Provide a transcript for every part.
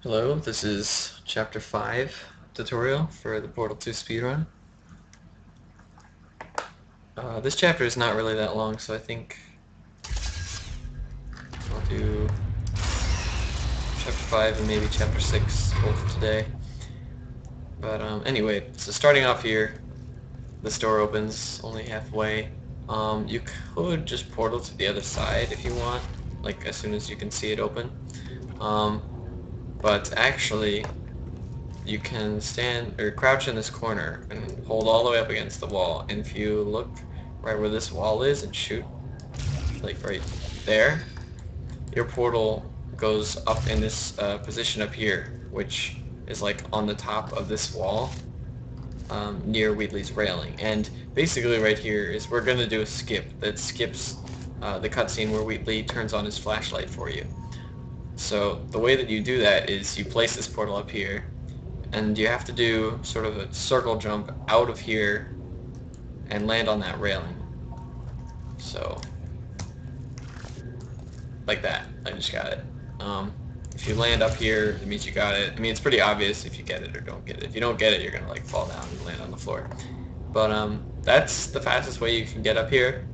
Hello, this is Chapter 5 tutorial for the Portal 2 speedrun. This chapter is not really that long, so I think I'll do Chapter 5 and maybe Chapter 6 both today. But anyway, so starting off here, this door opens only halfway. You could just portal to the other side if you want, like as soon as you can see it open. But actually, you can stand or crouch in this corner and hold all the way up against the wall, and if you look right where this wall is and shoot like right there, your portal goes up in this position up here, which is like on the top of this wall, near Wheatley's railing. And basically right here is we're gonna do a skip that skips the cutscene where Wheatley turns on his flashlight for you. So the way that you do that is you place this portal up here, and you have to do sort of a circle jump out of here and land on that railing. So, like that. I just got it. If you land up here, it means you got it. I mean, it's pretty obvious if you get it or don't get it. If you don't get it, you're gonna like fall down and land on the floor. But that's the fastest way you can get up here.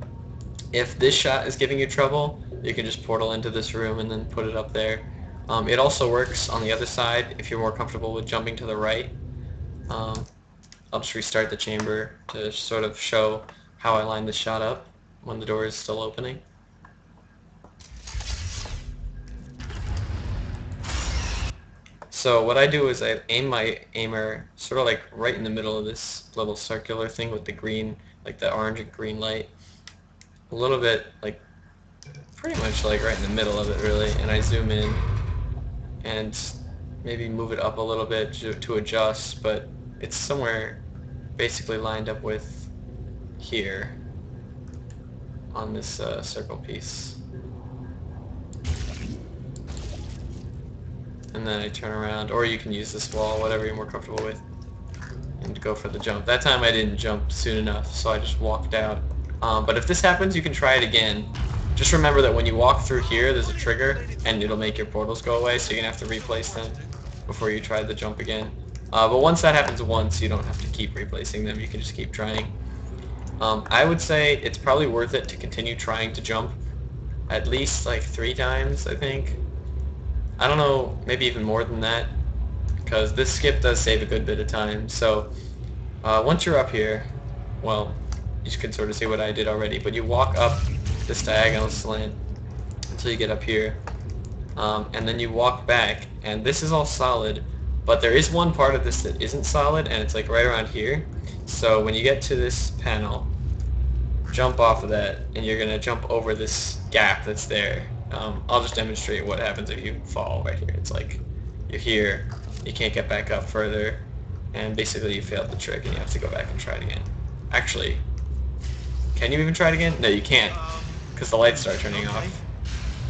If this shot is giving you trouble, you can just portal into this room and then put it up there. It also works on the other side if you're more comfortable with jumping to the right. I'll just restart the chamber to sort of show how I line this shot up when the door is still opening. So what I do is I aim my aimer sort of like right in the middle of this little circular thing with the green, like the orange and green light. A little bit, like pretty much like right in the middle of it really, and I zoom in and maybe move it up a little bit to adjust, but it's somewhere basically lined up with here on this circle piece. And then I turn around, or you can use this wall, whatever you're more comfortable with, and go for the jump. That time I didn't jump soon enough, so I just walked out. But if this happens, you can try it again. Just remember that when you walk through here, there's a trigger, and it'll make your portals go away, so you're going to have to replace them before you try the jump again. But once that happens once, you don't have to keep replacing them. You can just keep trying. I would say it's probably worth it to continue trying to jump at least like 3 times, I think. I don't know, maybe even more than that, because this skip does save a good bit of time. So once you're up here, well, you can sort of see what I did already, but you walk up this diagonal slant until you get up here, and then you walk back, and this is all solid, but there is one part of this that isn't solid, and it's like right around here. So when you get to this panel, jump off of that, and you're going to jump over this gap that's there. I'll just demonstrate what happens if you fall right here. It's like you're here, you can't get back up further, and basically you failed the trick and you have to go back and try it again. Actually, can you even try it again? No, you can't, because the lights start turning off,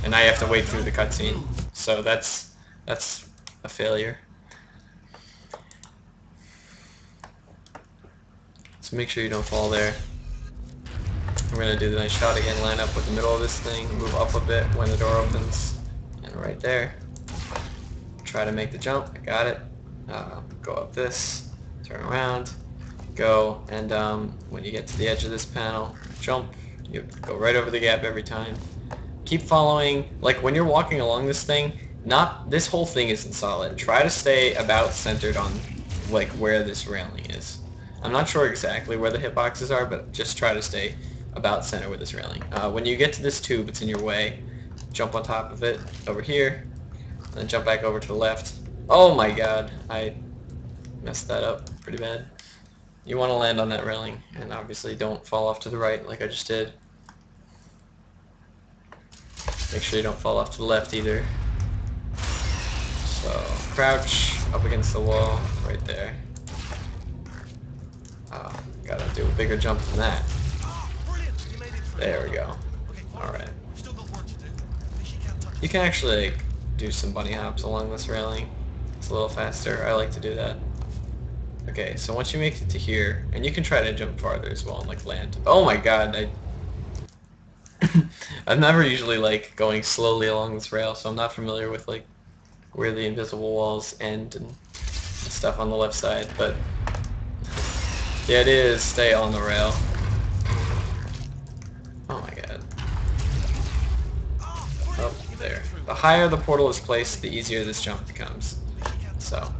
and now you have to wait through the cutscene. So that's a failure. So make sure you don't fall there. We're going to do the nice shot again, line up with the middle of this thing, move up a bit when the door opens, and right there. Try to make the jump, I got it. Go up this, turn around, go, and when you get to the edge of this panel, jump, you go right over the gap every time. Keep following, like when you're walking along this thing, this whole thing isn't solid. Try to stay about centered on like where this railing is. I'm not sure exactly where the hitboxes are, but just try to stay about center with this railing. When you get to this tube, it's in your way. Jump on top of it over here, and then jump back over to the left. Oh my god, I messed that up pretty bad. You want to land on that railing, and obviously don't fall off to the right like I just did. Make sure you don't fall off to the left either. So crouch up against the wall right there. Gotta do a bigger jump than that. There we go. Alright. You can actually like, do some bunny hops along this railing. It's a little faster. I like to do that. Okay, so once you make it to here, and you can try to jump farther as well and like land. Oh my god, I'm never usually like going slowly along this rail, so I'm not familiar with like where the invisible walls end and stuff on the left side, but the idea is stay on the rail. Oh my god. Oh, there. The higher the portal is placed, the easier this jump becomes. So,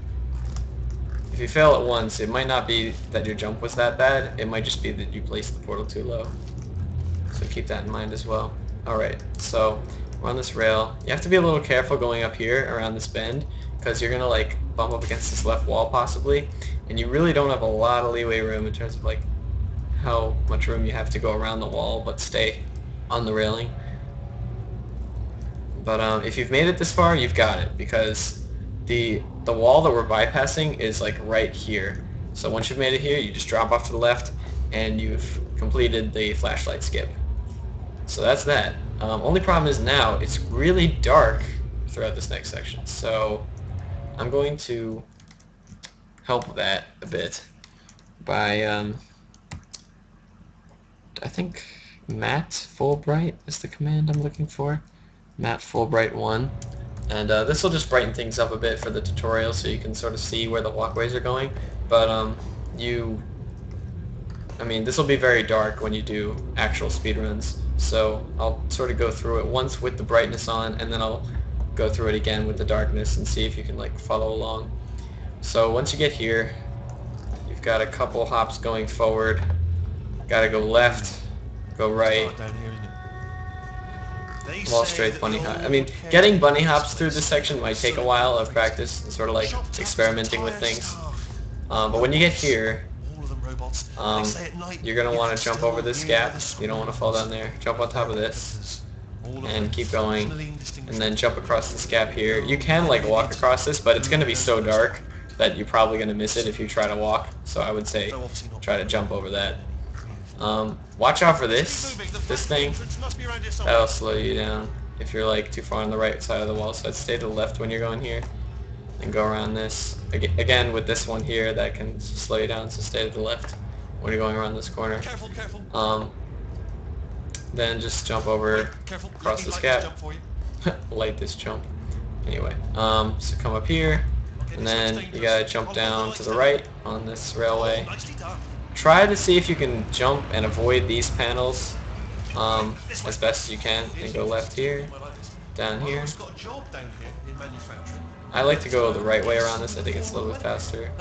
if you fail it once, it might not be that your jump was that bad, it might just be that you placed the portal too low. So keep that in mind as well. Alright, so we're on this rail. You have to be a little careful going up here around this bend, because you're gonna like bump up against this left wall possibly, and you really don't have a lot of leeway room in terms of like how much room you have to go around the wall but stay on the railing. But if you've made it this far, you've got it, because the wall that we're bypassing is like right here. So once you've made it here, you just drop off to the left and you've completed the flashlight skip. So that's that. Only problem is now it's really dark throughout this next section. So I'm going to help that a bit by I think Matte Fulbright is the command I'm looking for. Matte Fulbright 1. And this will just brighten things up a bit for the tutorial so you can sort of see where the walkways are going. But I mean, this will be very dark when you do actual speedruns. So I'll sort of go through it once with the brightness on, and then I'll go through it again with the darkness and see if you can like follow along. So once you get here, you've got a couple hops going forward. Gotta go left, go right. Wall straight bunny hop. I mean, getting bunny hops through this section might take a while of practice and sort of like experimenting with things. But when you get here, you're going to want to jump over this gap. You don't want to fall down there. Jump on top of this and keep going, and then jump across this gap here. You can like walk across this, but it's going to be so dark that you're probably going to miss it if you try to walk. So I would say try to jump over that. Watch out for this thing. That'll slow you down if you're like too far on the right side of the wall. So I'd stay to the left when you're going here and go around this. Again, with this one here, that can slow you down, so stay to the left when you're going around this corner. Then just jump over across this gap. Light this jump. Anyway, so come up here, and then you gotta jump down to the right on this railway. Try to see if you can jump and avoid these panels as best as you can, and go left here, down here. I like to go the right way around this. I think it's a little bit faster.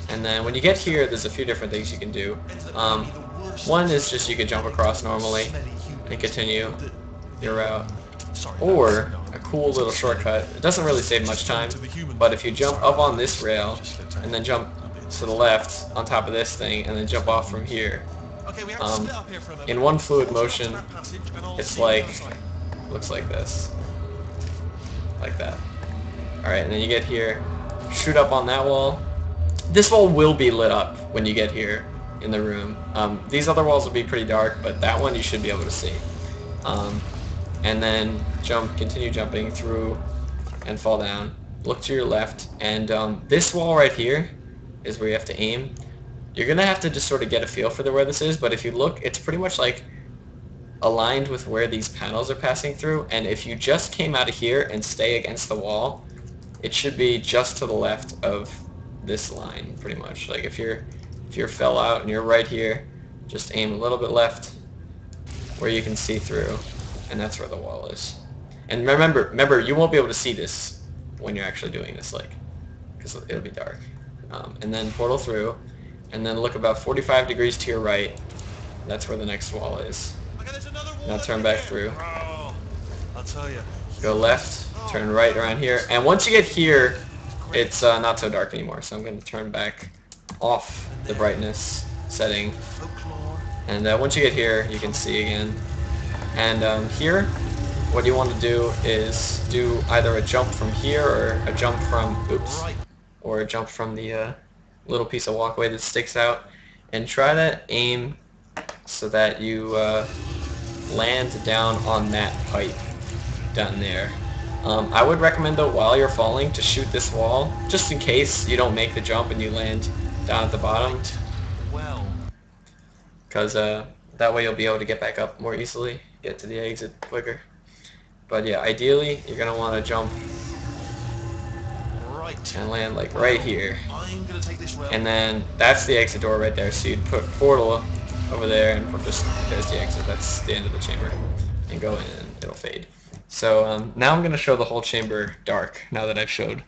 And then when you get here, there's a few different things you can do. One is just you could jump across normally and continue your route. Or a cool little shortcut. It doesn't really save much time, but if you jump up on this rail and then jump to the left on top of this thing and then jump off from here, in one fluid motion, it's like, looks like this. Like that. Alright, and then you get here, shoot up on that wall. This wall will be lit up when you get here in the room. These other walls will be pretty dark, but that one you should be able to see. And then continue jumping through and fall down. Look to your left, and this wall right here is where you have to aim. You're gonna have to just sort of get a feel for where this is, but if you look, it's pretty much like aligned with where these panels are passing through, and if you just came out of here and stay against the wall, it should be just to the left of this line, pretty much. Like if you fell out and you're right here, just aim a little bit left where you can see through, and that's where the wall is. And remember, you won't be able to see this when you're actually doing this, like, because it'll be dark. And then portal through, and then look about 45 degrees to your right. That's where the next wall is. Now turn back through. I'll tell you. Go left, turn right around here, and once you get here, it's not so dark anymore. So I'm going to turn back off the brightness setting, and once you get here, you can see again. And here, what you want to do is do either a jump from here or a jump from the little piece of walkway that sticks out, and try to aim so that you land down on that pipe down there. I would recommend though, while you're falling, to shoot this wall, just in case you don't make the jump and you land down at the bottom. Because that way you'll be able to get back up more easily, get to the exit quicker. But yeah, ideally you're going to want to jump Right. and land like right here. I'm gonna take this route. And then that's the exit door right there. So you'd put portal over there, and just there's the exit. That's the end of the chamber. And go in, and it'll fade. So now I'm gonna show the whole chamber dark. Now that I've showed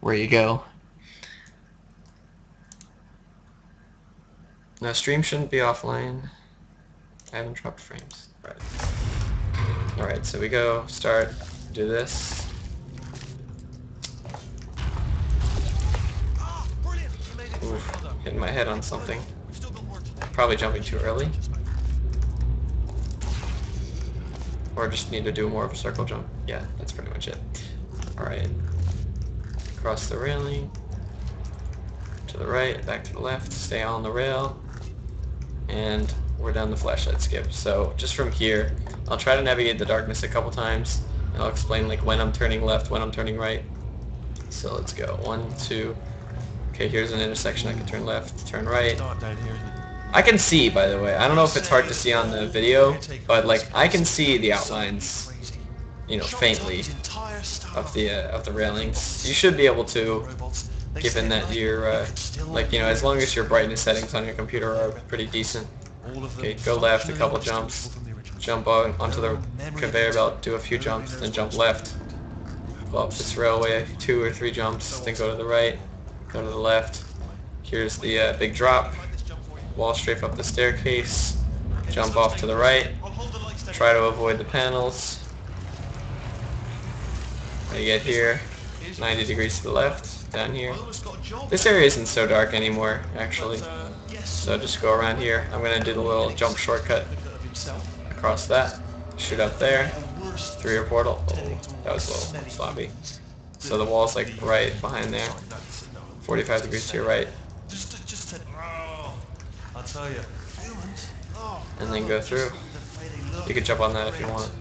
where you go. Now stream shouldn't be offline. I haven't dropped frames. Right. Alright, so we go, start, do this. Oof, hitting my head on something. Probably jumping too early. Or just need to do more of a circle jump. Yeah, that's pretty much it. Alright. Cross the railing. To the right, back to the left, stay on the rail. And we're done the flashlight skip. So just from here, I'll try to navigate the darkness a couple times, and I'll explain like when I'm turning left, when I'm turning right. So let's go. 1, 2. Okay, here's an intersection. I can turn left, turn right. I can see, by the way. I don't know if it's hard to see on the video, but like I can see the outlines, you know, faintly of the railings. You should be able to, given that you're like, you know, as long as your brightness settings on your computer are pretty decent. Okay, go left a couple jumps, jump onto the conveyor belt, do a few jumps, then jump left, go up this railway, 2 or 3 jumps, then go to the right, go to the left. Here's the big drop, wall strafe up the staircase, jump off to the right, try to avoid the panels. When you get here, 90 degrees to the left, down here. This area isn't so dark anymore, actually. So just go around here. I'm going to do the little jump shortcut across that. Shoot up there. Through your portal. Oh, that was a little sloppy. So the wall's like right behind there. 45 degrees to your right. I'll tell you. And then go through. You can jump on that if you want.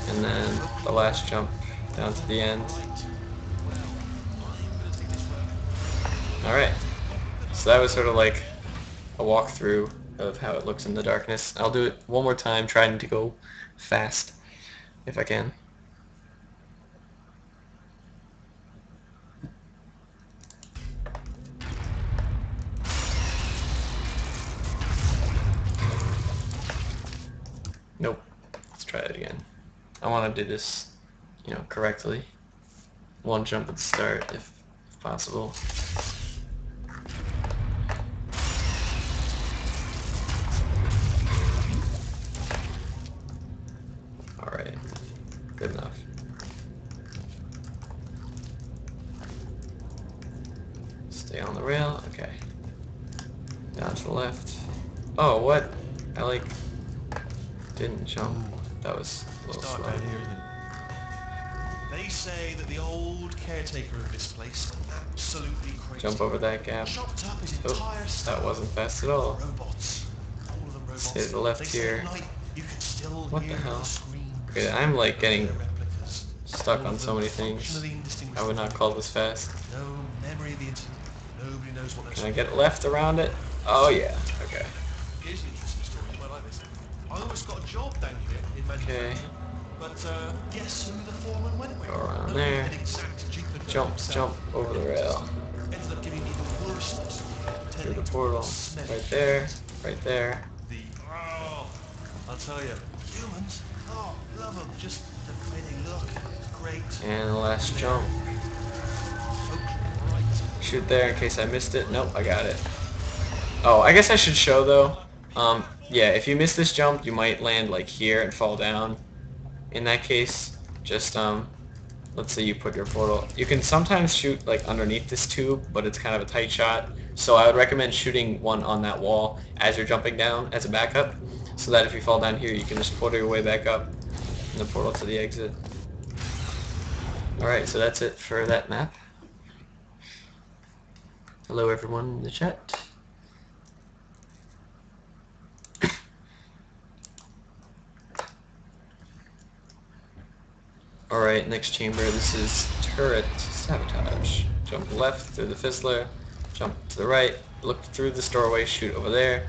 And then the last jump down to the end. Alright. So that was sort of like a walkthrough of how it looks in the darkness. I'll do it one more time, trying to go fast if I can. Nope. Let's try it again. I want to do this, you know, correctly. One jump at the start, if possible. Alright. Good enough. Stay on the rail. Okay. Down to the left. Oh, what? I like didn't jump. That was a little slow. They say that the old caretaker of this place went absolutely crazy. Jump over that gap. Chopped up his Oh, entire staff. that wasn't fast at all. Robots. All of them robots. Stay to the left They say here. at night you can still What hear the hell? screams Okay, I'm like getting of their replicas. stuck All on of so them many things. functionally I indistinguishable. would not call this fast. No memory of the incident. Nobody knows what Can I get left around it? Oh yeah. Okay. Here's an interesting story. You might like this. I almost got a job down here in Manchester. Okay. But guess who the foreman went with? Go around No there. an exact duplicate Jump, himself. jump over the rail. Ended up giving me the worst possible. Through the portal. Right there. Right there. I'll tell you. Humans? Oh, love them. Just the way they look. Great. And the last jump. Right. Shoot there in case I missed it. Nope, I got it. Oh, I guess I should show though. Yeah, if you miss this jump, you might land like here and fall down. In that case, just let's say you put your portal. You can sometimes shoot like underneath this tube, but it's kind of a tight shot. So I would recommend shooting one on that wall as you're jumping down as a backup, so that if you fall down here, you can just portal your way back up in the portal to the exit. Alright, so that's it for that map. Hello everyone in the chat. Alright, next chamber, this is turret sabotage. Jump left through the fizzler, jump to the right, look through this doorway, shoot over there.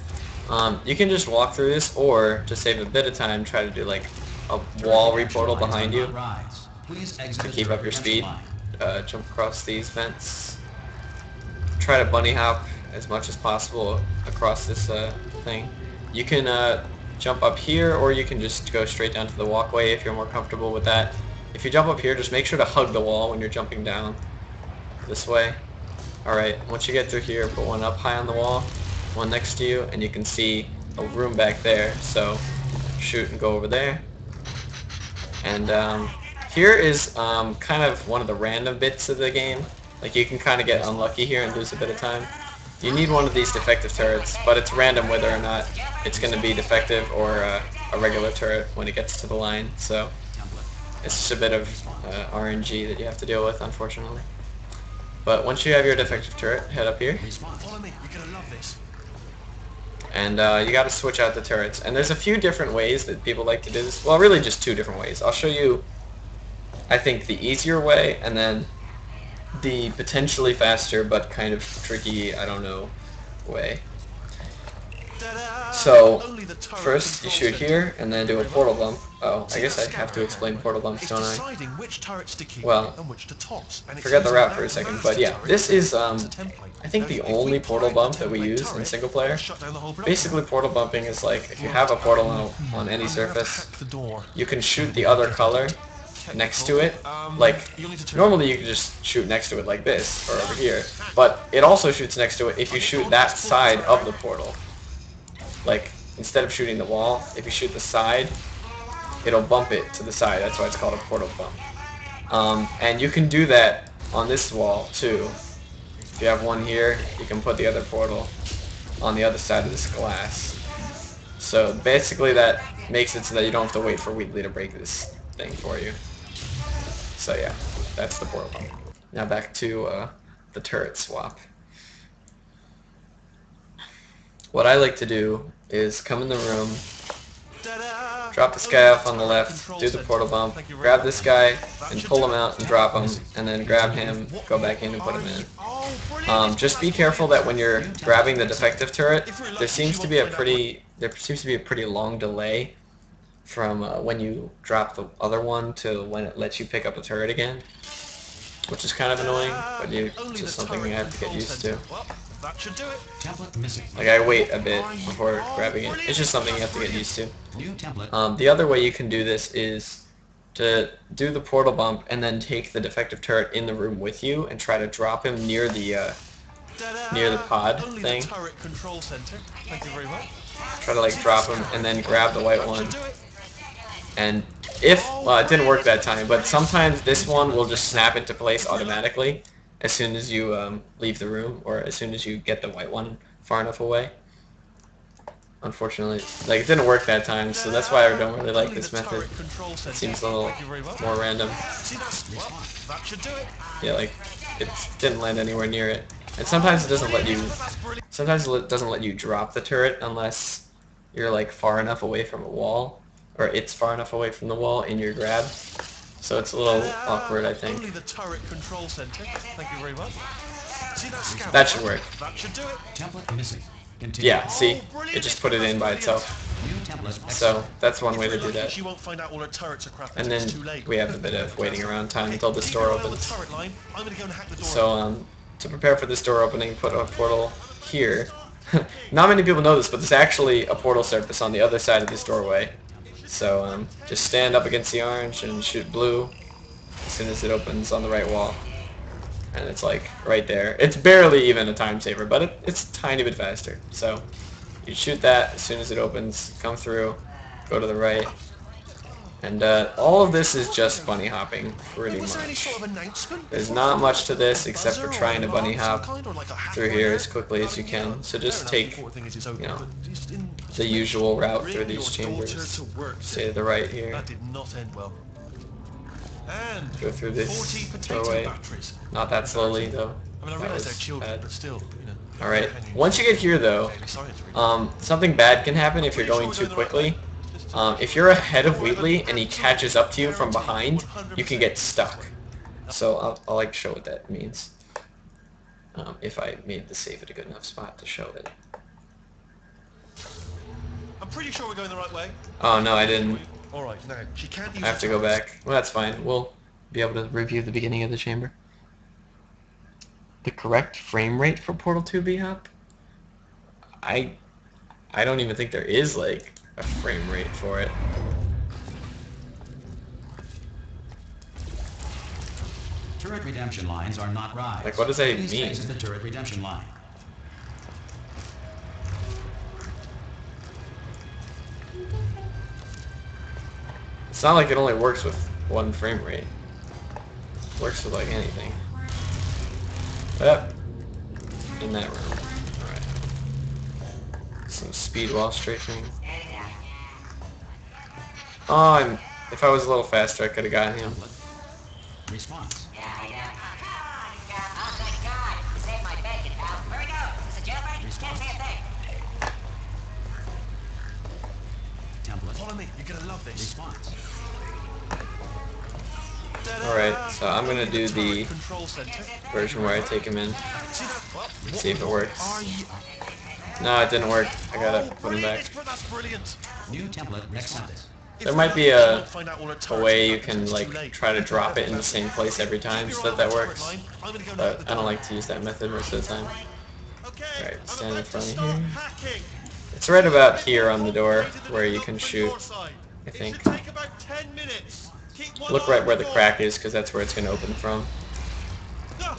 You can just walk through this, or to save a bit of time, try to do like a wall reportal behind you to keep up your speed. jump across these vents. Try to bunny hop as much as possible across this thing. You can jump up here, or you can just go straight down to the walkway if you're more comfortable with that. If you jump up here, just make sure to hug the wall when you're jumping down this way. Alright, once you get through here, put one up high on the wall, one next to you, and you can see a room back there. So shoot and go over there. And here is kind of one of the random bits of the game. Like, you can kind of get unlucky here and lose a bit of time. You need one of these defective turrets, but it's random whether or not it's going to be defective or a regular turret when it gets to the line. So it's just a bit of RNG that you have to deal with, unfortunately. But once you have your defective turret, head up here. Follow me. You're gonna love this. And you got to switch out the turrets. And there's a few different ways that people like to do this. Well, really just two different ways. I'll show you, I think, the easier way, and then the potentially faster but kind of tricky, I don't know, way. So, first you shoot here, and then do a portal bump. Oh, I guess I have to explain portal bumps, don't I? Well, forget the route for a second, but yeah, this is, I think, the only portal bump that we use in single player. Basically, portal bumping is like, if you have a portal on any surface, you can shoot the other color next to it. Like, normally you can just shoot next to it like this, or over here, but it also shoots next to it if you shoot that side of the portal. Like, instead of shooting the wall, if you shoot the side, it'll bump it to the side. That's why it's called a portal bump. And you can do that on this wall, too. If you have one here, you can put the other portal on the other side of this glass. So basically that makes it so that you don't have to wait for Wheatley to break this thing for you. So yeah, that's the portal bump. Now back to the turret swap. What I like to do is come in the room, drop this guy off on the left, do the portal bump, grab this guy and pull him out and drop him, and then grab him, go back in and put him in. Just be careful that when you're grabbing the defective turret, there seems to be a pretty long delay from when you drop the other one to when it lets you pick up a turret again, which is kind of annoying, but it's just something you have to get used to. Like, I wait a bit before grabbing it. It's just something you have to get used to. The other way you can do this is to do the portal bump and then take the defective turret in the room with you and try to drop him near the pod thing. Try to like drop him and then grab the white one. And well, it didn't work that time, but sometimes this one will just snap into place automatically as soon as you leave the room, or as soon as you get the white one far enough away. Unfortunately, like, it didn't work that time, so that's why I don't really like this method. It seems a little more random. Yeah, like, it didn't land anywhere near it. And sometimes it doesn't let you drop the turret unless you're like far enough away from a wall, or it's far enough away from the wall in your grab. So it's a little awkward, I think. Only the turret control center. Thank you very much. See that scout? That should work. That should do it. Template missing. Continue. Yeah, see? It just put it in by itself. So that's one way to do that. And then we have a bit of waiting around time until this door opens. So to prepare for this door opening, put a portal here. Not many people know this, but there's actually a portal surface on the other side of this doorway. So just stand up against the orange and shoot blue as soon as it opens on the right wall. And it's like right there. It's barely even a time saver, but it's a tiny bit faster. So you shoot that as soon as it opens, come through, go to the right. And all of this is just bunny hopping, pretty much. There's not much to this except for trying to bunny hop through here as quickly as you can. So just take, you know, the usual route through these chambers. Stay to the right here. Go through this doorway. Not that slowly though. That was bad. Alright, once you get here though, something bad can happen if you're going too quickly. If you're ahead of Wheatley and he catches up to you from behind, you can get stuck. So I'll like show what that means. If I made the save at a good enough spot to show it. I'm pretty sure we're going the right way. Oh no, I didn't. Alright, no, she can't use I have to go back. Well, that's fine. We'll be able to review the beginning of the chamber. The correct frame rate for Portal 2 B-Hop? I don't even think there is like a frame rate for it. Turret redemption lines are not rides. Like, what does that even Please mean? exit the turret redemption line. It's not like it only works with one frame rate. It works with like anything. Yep. In that room. Alright. Some speed wall strafing. Oh, if I was a little faster, I could have gotten him. Response. Template. Follow me. You're gonna love this. Response. Alright, so I'm gonna do the version where I take him in. Let's see if it works. No, it didn't work. I gotta put him back. That's brilliant. New template accepted. There might be a way you can like try to drop it in the same place every time so that works. But I don't like to use that method most of the time. Alright, stand in front of here. It's right about here on the door where you can shoot, I think. Look right where the crack is because that's where it's going to open from. How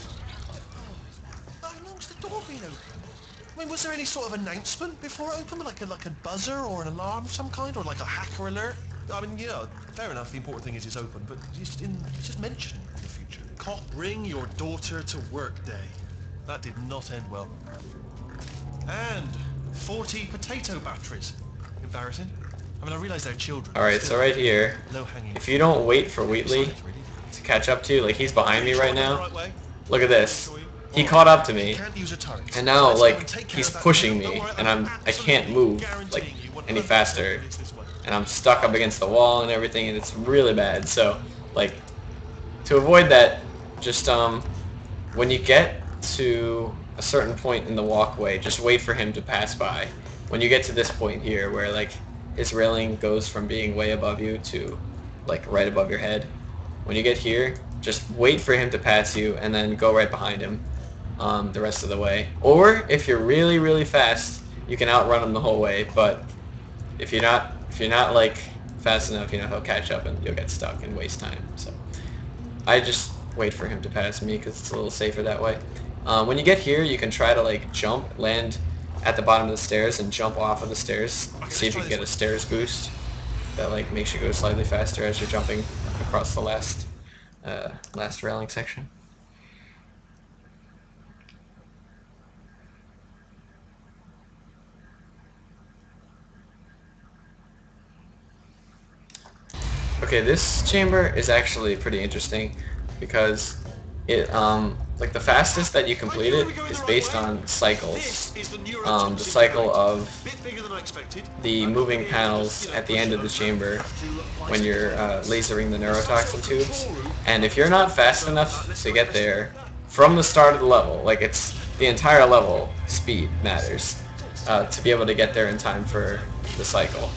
long's the door been open? I mean, was there any sort of announcement before it opened, like a buzzer or an alarm of some kind, or like a hacker alert? I mean, yeah, fair enough. The important thing is it's open, but just mention in the future. Bring your daughter to work day. That did not end well. And 40 potato batteries. Embarrassing. I mean, I realise they're children. Alright, so right here, if you don't wait for Wheatley to catch up to you, like he's behind me right now, look at this. He caught up to me, and now like he's pushing me, and I can't move like any faster, and I'm stuck up against the wall and everything, and it's really bad. So like to avoid that, just when you get to a certain point in the walkway, just wait for him to pass by. When you get to this point here where like his railing goes from being way above you to like right above your head, when you get here, just wait for him to pass you and then go right behind him the rest of the way. Or if you're really, really fast, you can outrun him the whole way, but if you're not like fast enough, you know, he'll catch up and you'll get stuck and waste time. So I just wait for him to pass me because it's a little safer that way. When you get here, you can try to like jump, land at the bottom of the stairs and jump off of the stairs. See if you can get a stairs boost that like makes you go slightly faster as you're jumping across the last railing section. Okay, this chamber is actually pretty interesting because it like the fastest that you complete it is based on cycles. The cycle of the moving panels at the end of the chamber when you're lasering the neurotoxin tubes. And if you're not fast enough to get there from the start of the level, like it's the entire level, speed matters to be able to get there in time for the cycle.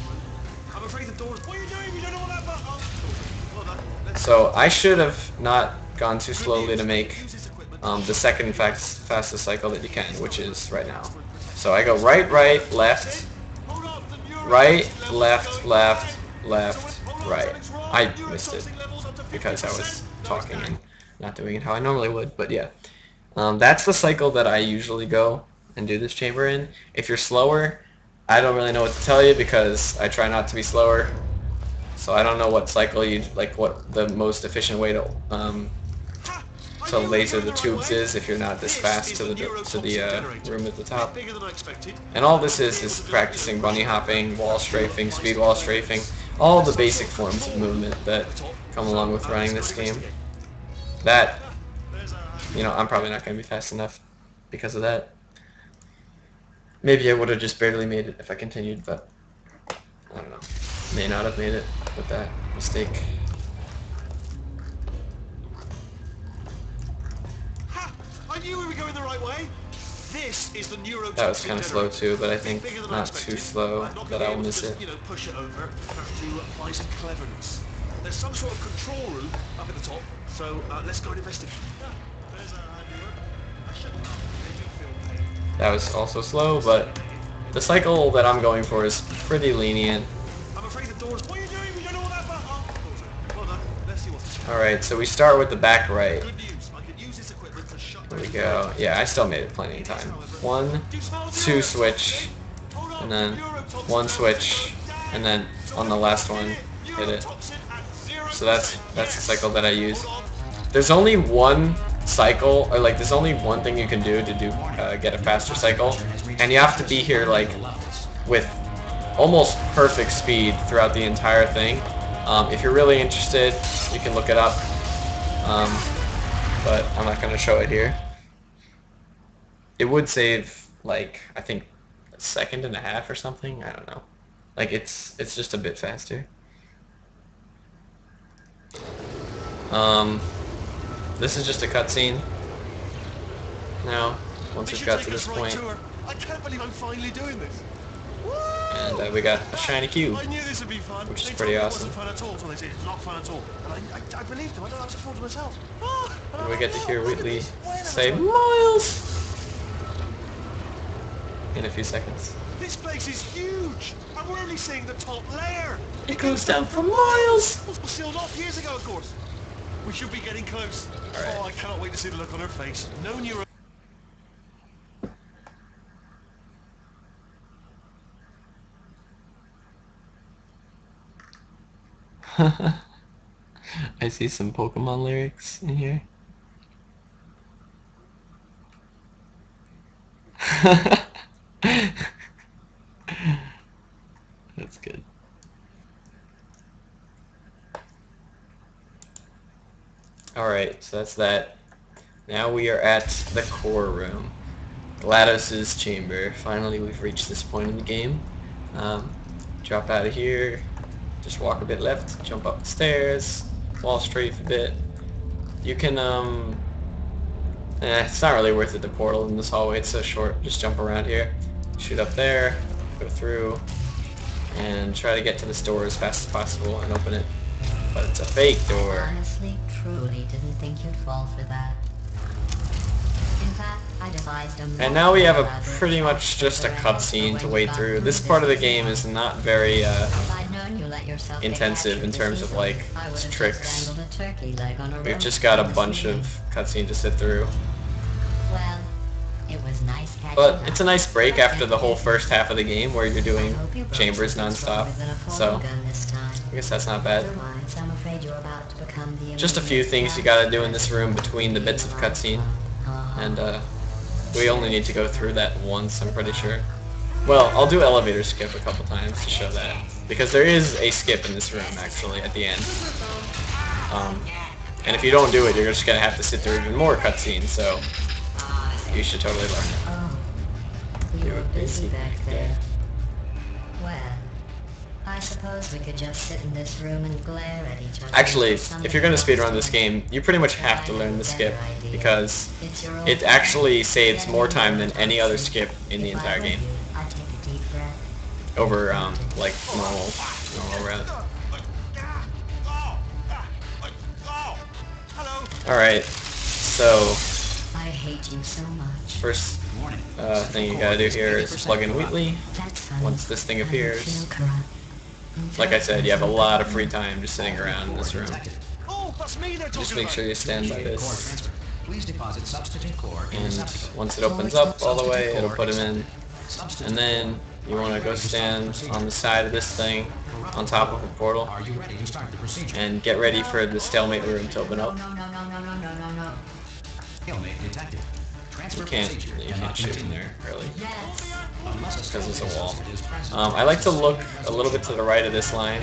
So I should have not gone too slowly to make the second fastest cycle that you can, which is right now. So I go right, left, right, left, right. I missed it because I was talking and not doing it how I normally would, but yeah. That's the cycle that I usually go and do this chamber in. If you're slower, I don't really know what to tell you because I try not to be slower. So I don't know what cycle you like, what the most efficient way to laser the tubes is if you're not this fast to the room at the top. And all this is practicing bunny hopping, wall strafing, speed wall strafing, all the basic forms of movement that come along with running this game. That, you know, I'm probably not going to be fast enough because of that. Maybe I would have just barely made it if I continued, but I don't know. May not have made it with that mistake. Ha! I knew we were going the right way. This is the Neurotoxin. That was kind of slow too, but I think not too slow that I'll miss it. You know, push it over. Have to apply some cleverness. There's some sort of control room up at the top, so let's go and investigate. That was also slow, but the cycle that I'm going for is pretty lenient. I'm afraid the doors. What are you doing? We don't know what that's about. Well done. Let's see what's. Alright, so we start with the back right. Good news. I can use this equipment to shut. There we go. Yeah, I still made it plenty of time. 1, 2 switch, and then 1 switch, and then on the last one, hit it. So that's the cycle that I use. There's only one cycle, or like there's only one thing you can do to get a faster cycle, and you have to be here like with almost perfect speed throughout the entire thing. If you're really interested, you can look it up, but I'm not going to show it here. It would save like I think a 1.5 seconds or something. I don't know. Like it's just a bit faster. This is just a cutscene. Now, once we've got to this point, I can't believe I'm finally doing this. and we got a shiny cube, I knew this would be fun. which is They pretty told me awesome. It wasn't fun at all, so they said it's not fun at all. And I believed them. I don't have to fool to myself. And we get to hear Wheatley say Wait, "Miles" in a few seconds. this place is huge, and we're only seeing the top layer. It goes down for miles. It was sealed off years ago, of course. We should be getting close. All right. Oh, I cannot wait to see the look on her face. No neuro. I see some Pokemon lyrics in here. That's good. Alright, so that's that. Now we are at the core room. GLaDOS's chamber. Finally we've reached this point in the game. Drop out of here. Just walk a bit left, jump up the stairs, wall strafe a bit. You can, it's not really worth it to portal in this hallway, it's so short. Just jump around here, shoot up there, go through, and try to get to this door as fast as possible and open it. But it's a fake door. Honestly, truly didn't think you'd fall for that. In fact, I devised a And now we have a pretty much just a cutscene to wade through. This part of the game is not very intensive in terms of like tricks. We've just got a bunch of cutscene to sit through. Well, it was nice catching But up. it's a nice break after the whole first half of the game where you're doing chambers non-stop. So I guess that's not bad. Otherwise, I'm afraid you're about to become the Just a few things you gotta do in this room between the bits of cutscene. And we only need to go through that once, I'm pretty sure. Well, I'll do elevator skip a couple times to show that. Because there is a skip in this room, actually, at the end. And if you don't do it, you're just gonna have to sit through even more cutscenes, so you should totally learn it. Oh, you were busy back there. Well, I suppose we could just sit in this room and glare at each other. Actually, if you're gonna speedrun this game, you pretty much have to learn the skip, because it actually saves more time than any other skip in the entire game. I'd take a deep breath. Over, like, normal route. Alright, so I hate you so much. first Warning. thing you gotta do here is plug in Wheatley. That's funny. Once this thing I don't appears, feel corrupt. like I said, you have a lot of free time just sitting around in this room. Detected. Oh, that's me they're talking Just make about. sure you stand by Initiate core this, transfer. Please deposit substitute core in and receptacle. once it opens up all the way, it'll put him in, Substitute and then you want to go stand on the side of this thing, on top of a portal, Are you ready to start the procedure? and get ready for the stalemate room to open up. No. Stalemate detected. Transfer You can't cannot shoot in continue. there, really, Yes. Unless because there's a wall. is present. I like to look a little bit to the right of this line,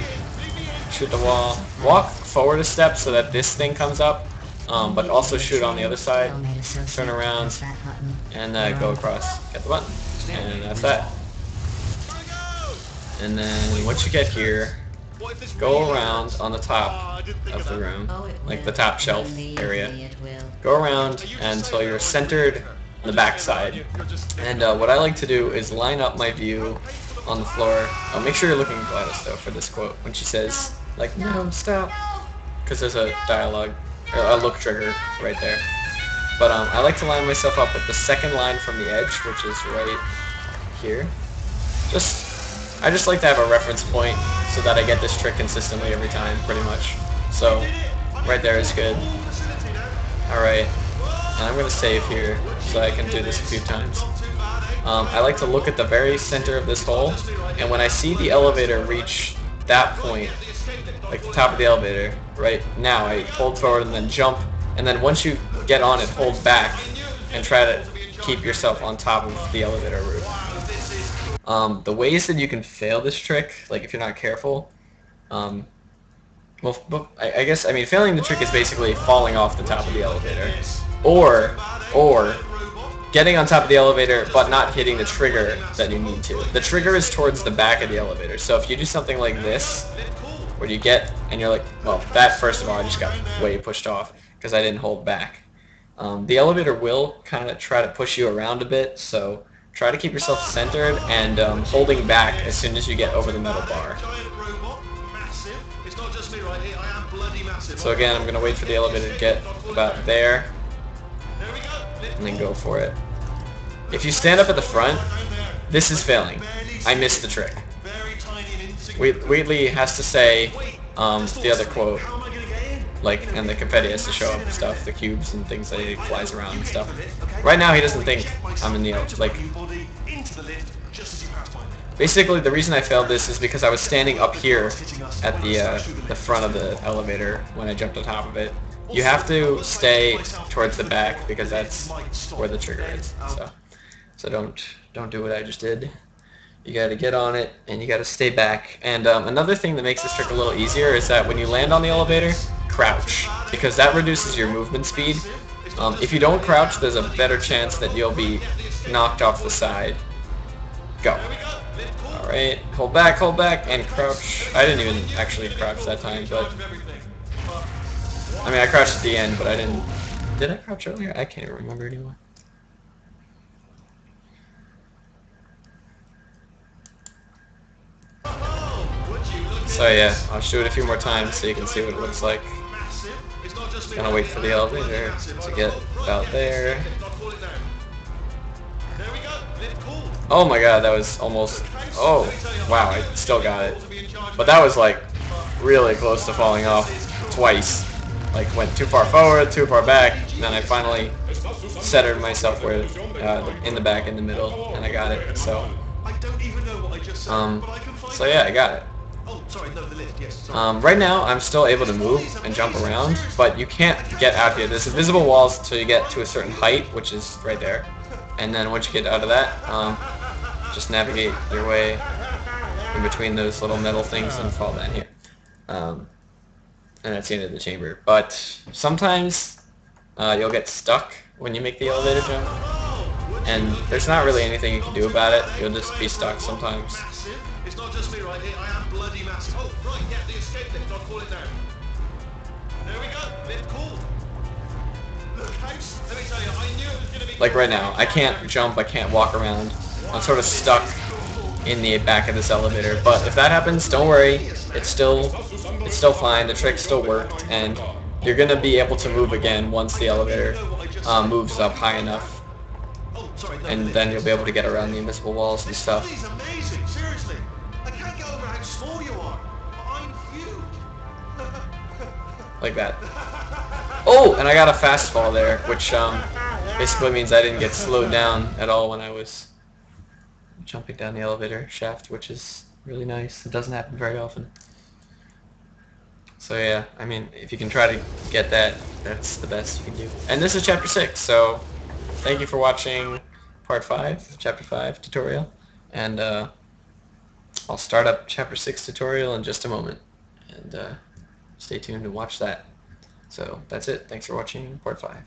shoot the wall, walk forward a step so that this thing comes up, but also shoot on the other side, turn around, and go across, get the button, and that's that. And then once you get here, What if this go really around hurts? on the Oh, top I didn't think of the that. room, Oh, it like will. the top shelf Believe me, area. it will. Go around until you're centered on the back side. And what I like to do is line up my view on the floor. Make sure you're looking at GLaDOS though for this quote when she says, like, no, stop, because there's a dialogue, or a look trigger right there. But I like to line myself up with the second line from the edge, which is right here. I just like to have a reference point so that I get this trick consistently every time, pretty much. So, right there is good. Alright, and I'm going to save here so I can do this a few times. I like to look at the very center of this hole, and when I see the elevator reach that point, like the top of the elevator, right now, I hold forward and then jump, and then once you get on it, hold back and try to keep yourself on top of the elevator roof. The ways that you can fail this trick, like if you're not careful, well, I guess, I mean, failing the trick is basically falling off the top of the elevator, or getting on top of the elevator but not hitting the trigger that you need to. The trigger is towards the back of the elevator, so if you do something like this, where you get, and you're like, well, that first of all, I just got way pushed off because I didn't hold back. The elevator will kind of try to push you around a bit, so try to keep yourself centered and holding back as soon as you get over the metal bar. So again, I'm going to wait for the elevator to get about there, and then go for it. If you stand up at the front, this is failing. I missed the trick. Wheatley has to say the other quote, like, and the confetti has to show up and stuff, the cubes and things that he flies around and stuff. Right now he doesn't think I'm in the, like, basically the reason I failed this is because I was standing up here at the front of the elevator when I jumped on top of it. You have to stay towards the back because that's where the trigger is. So don't do what I just did. You got to get on it and you got to stay back. And another thing that makes this trick a little easier is that when you land on the elevator, crouch, because that reduces your movement speed. If you don't crouch, there's a better chance that you'll be knocked off the side. Go. Alright, hold back, and crouch. I didn't even actually crouch that time, but I mean, I crouched at the end, but I didn't. Did I crouch earlier? I can't even remember anymore. So yeah, I'll shoot it a few more times so you can see what it looks like. Gonna wait for the elevator to get about there. Oh my god, that was almost... Oh, wow, I still got it. But that was like really close to falling off twice. Like went too far forward, too far back, and then I finally centered myself where in the back, in the middle, and I got it. So yeah, I got it. Right now, I'm still able to move and jump around, but you can't get out here. There's invisible walls until you get to a certain height, which is right there. And then once you get out of that, just navigate your way in between those little metal things and fall down here. And that's the end of the chamber. But sometimes you'll get stuck when you make the elevator jump, and there's not really anything you can do about it. You'll just be stuck sometimes. It's not just me right here, I am bloody massive. Oh, right, yeah, the escape lift, I'll call it now. There we go, lift cool. Look, house, let me tell you, I knew it was going to be... Like right now, I can't jump, I can't walk around. I'm sort of stuck in the back of this elevator. But if that happens, don't worry, it's still fine, the trick still worked, and you're going to be able to move again once the elevator moves up high enough. And then you'll be able to get around the invisible walls and stuff. This is amazing, seriously. I can't get over how small you are. I'm huge. Like that. Oh, and I got a fast fall there, which basically means I didn't get slowed down at all when I was jumping down the elevator shaft, which is really nice. It doesn't happen very often. So yeah, I mean, if you can try to get that, that's the best you can do. And this is Chapter 6, so thank you for watching Part 5, Chapter 5 tutorial. And I'll start up Chapter 6 tutorial in just a moment. And stay tuned to watch that. So that's it. Thanks for watching Part 5.